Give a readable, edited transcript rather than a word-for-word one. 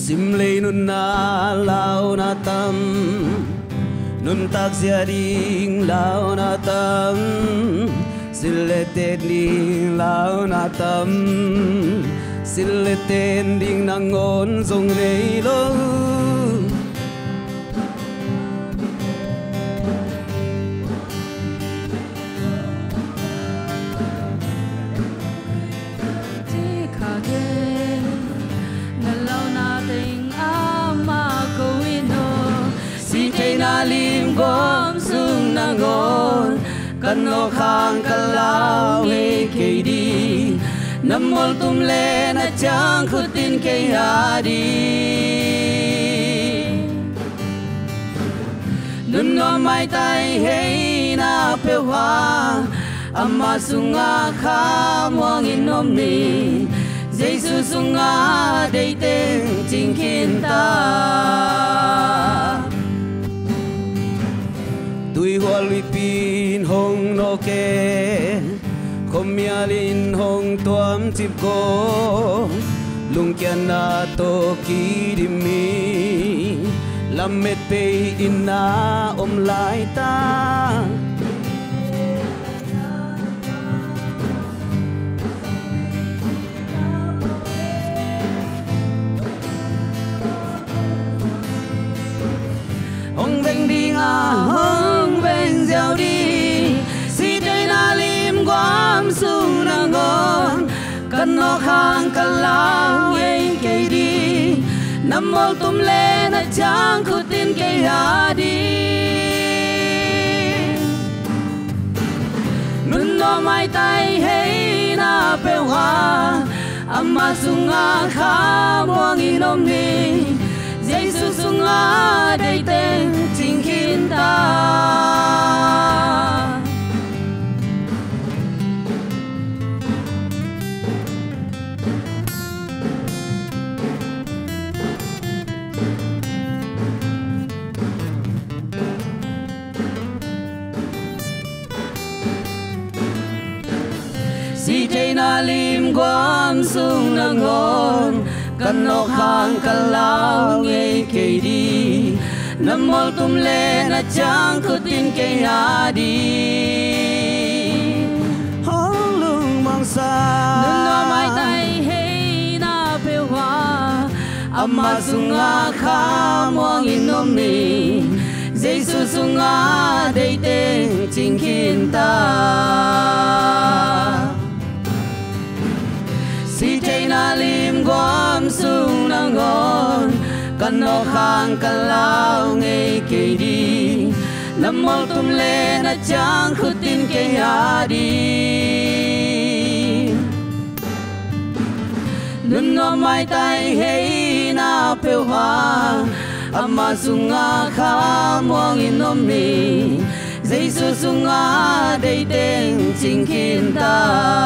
sim lei nun na lao na tam nun tak zia ding lao na tam sile te ding lao na tam sile ten ding na ngon zong nei lo lim gom sung na ngon kan no khang kalau le ke di namol tum le na chang khutin ke ha di nun no mai tai hei na pe wa amma sunga kha mong in nom ni Giêsu sunga dei tên chính kiến ta Tui hoa lui pin hong no ke Khom mia lin hong tuam chip ko Lung kian na to ki di mi Lam met pe in na om lai ta Hong veng đi nga hong veng gieo đi si chơi na lim quam sung na ngon kan no khang kan lao yeng ke đi nam mô tum le na chang khu tin ke ha đi nun no mai tai hei na pe wa amma sunga kha mo ngi nom ni Giêsu sunga dei tên chính kiến ta si thế na lim quam sung na ngon kan no khang kan lao nghe kê đi nam mô tum le na chang khu tin kê ha đi hong lung mang sa nun no mai tai hei na pe hoa amma sunga kha mong in nom ni Giêsu sunga dei tên chính kiến ta si thế na lim gom sung na ngon kan no khang kan lao nghe kê đi nam mô tum le na chang khu tin kê ha đi nun no mai tai hei na pe hoa amma sunga kha mong in nom ni Giêsu sunga dei tên chính kiến ta